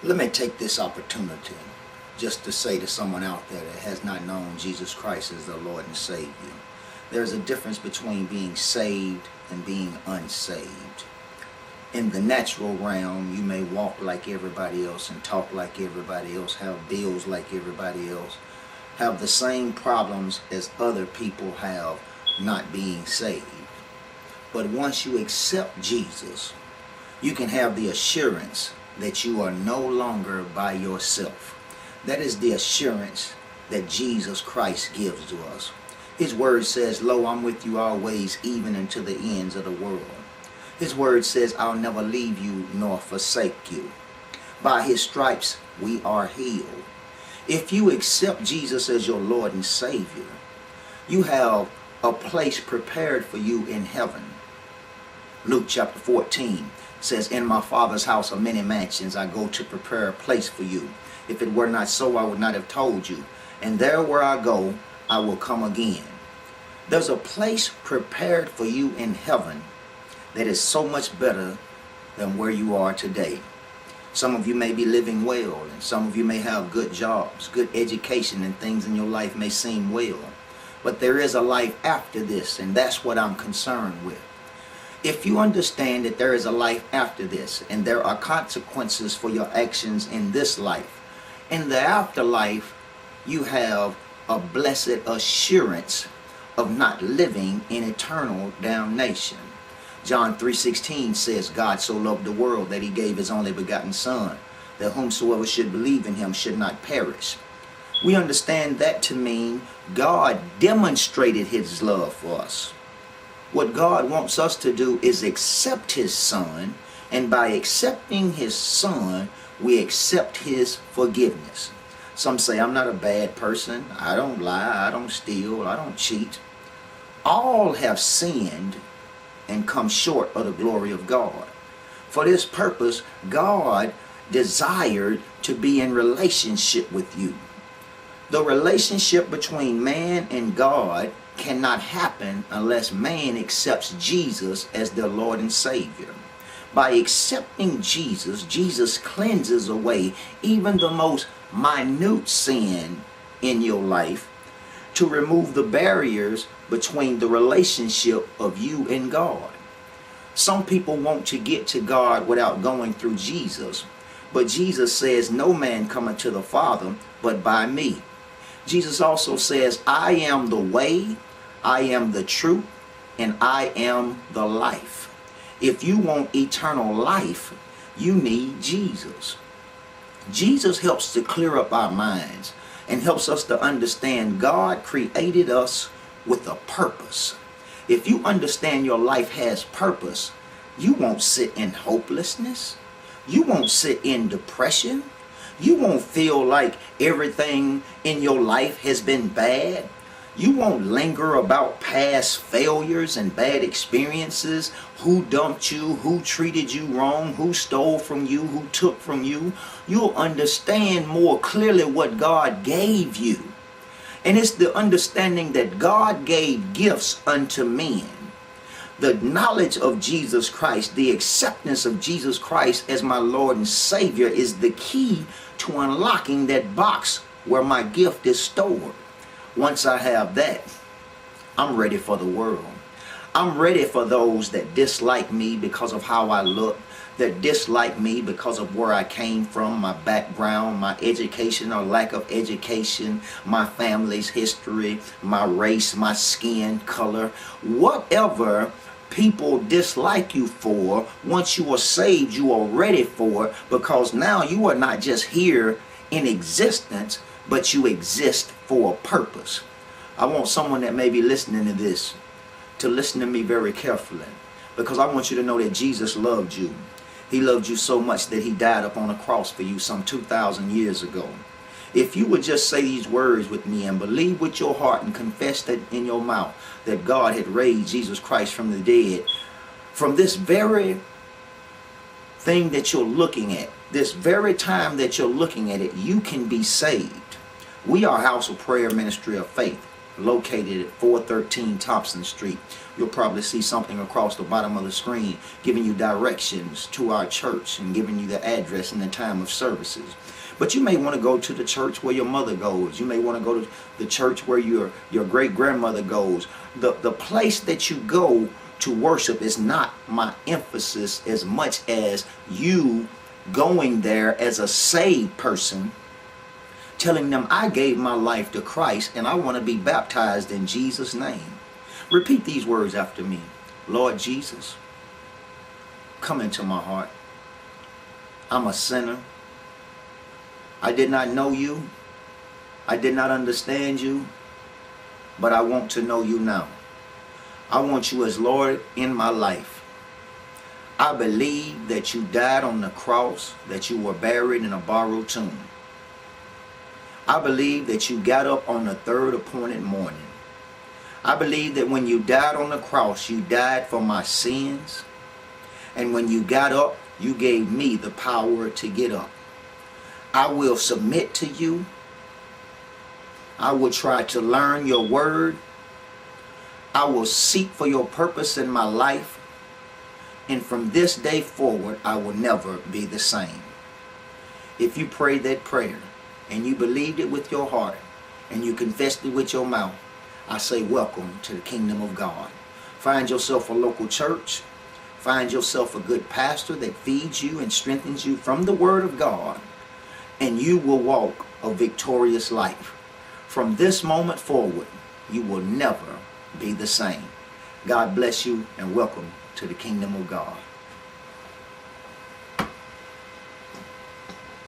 Let me take this opportunity just to say to someone out there that has not known Jesus Christ as their Lord and Savior. There's a difference between being saved and being unsaved. In the natural realm, you may walk like everybody else and talk like everybody else, have bills like everybody else, have the same problems as other people have not being saved. But once you accept Jesus, you can have the assurance that you are no longer by yourself. That is the assurance that Jesus Christ gives to us. His word says, "Lo, I'm with you always, even unto the ends of the world." His word says, "I'll never leave you nor forsake you." By his stripes we are healed. If you accept Jesus as your Lord and Savior, you have a place prepared for you in heaven. Luke chapter 14 says, "In my Father's house are many mansions. I go to prepare a place for you. If it were not so, I would not have told you. And there where I go, I will come again." There's a place prepared for you in heaven that is so much better than where you are today. Some of you may be living well, and some of you may have good jobs, good education, and things in your life may seem well. But there is a life after this, and that's what I'm concerned with. If you understand that there is a life after this, and there are consequences for your actions in this life, in the afterlife, you have a blessed assurance of not living in eternal damnation. John 3:16 says, "God so loved the world that he gave his only begotten Son, that whomsoever should believe in him should not perish." We understand that to mean God demonstrated his love for us. What God wants us to do is accept his Son, and by accepting his Son, we accept his forgiveness. Some say, "I'm not a bad person. I don't lie. I don't steal. I don't cheat." All have sinned and come short of the glory of God. For this purpose, God desired to be in relationship with you. The relationship between man and God cannot happen unless man accepts Jesus as their Lord and Savior. By accepting Jesus, Jesus cleanses away even the most minute sin in your life to remove the barriers between the relationship of you and God. Some people want to get to God without going through Jesus, but Jesus says, "No man cometh to the Father but by me." Jesus also says, "I am the way, I am the truth, and I am the life." If you want eternal life, you need Jesus. Jesus helps to clear up our minds and helps us to understand God created us with a purpose. If you understand your life has purpose, you won't sit in hopelessness. You won't sit in depression. You won't feel like everything in your life has been bad. You won't linger about past failures and bad experiences, who dumped you, who treated you wrong, who stole from you, who took from you. You'll understand more clearly what God gave you. And it's the understanding that God gave gifts unto men. The knowledge of Jesus Christ, the acceptance of Jesus Christ as my Lord and Savior is the key to unlocking that box where my gift is stored. Once I have that, I'm ready for the world. I'm ready for those that dislike me because of how I look, that dislike me because of where I came from, my background, my education or lack of education, my family's history, my race, my skin color, whatever people dislike you for. Once you are saved, you are ready for it, because now you are not just here in existence, but you exist for a purpose. I want someone that may be listening to this to listen to me very carefully, because I want you to know that Jesus loved you. He loved you so much that he died upon a cross for you some 2,000 years ago. If you would just say these words with me and believe with your heart and confess that in your mouth that God had raised Jesus Christ from the dead, from this very thing that you're looking at, this very time that you're looking at it, you can be saved. We are House of Prayer Ministry of Faith. located at 413 Thompson Street. You'll probably see something across the bottom of the screen giving you directions to our church and giving you the address and the time of services. But you may want to go to the church where your mother goes. You may want to go to the church where your great-grandmother goes. The place that you go to worship is not my emphasis as much as you going there as a saved person, telling them, I gave my life to Christ and I want to be baptized in Jesus' name. Repeat these words after me. Lord Jesus, come into my heart. I'm a sinner. I did not know you. I did not understand you. But I want to know you now. I want you as Lord in my life. I believe that you died on the cross, that you were buried in a borrowed tomb. I believe that you got up on the third appointed morning. I believe that when you died on the cross, you died for my sins. And when you got up, you gave me the power to get up. I will submit to you. I will try to learn your word. I will seek for your purpose in my life. And from this day forward, I will never be the same. If you prayed that prayer and you believed it with your heart and you confessed it with your mouth, I say welcome to the kingdom of God. Find yourself a local church. Find yourself a good pastor that feeds you and strengthens you from the word of God. And you will walk a victorious life. From this moment forward, you will never be the same. God bless you and welcome to the kingdom of God.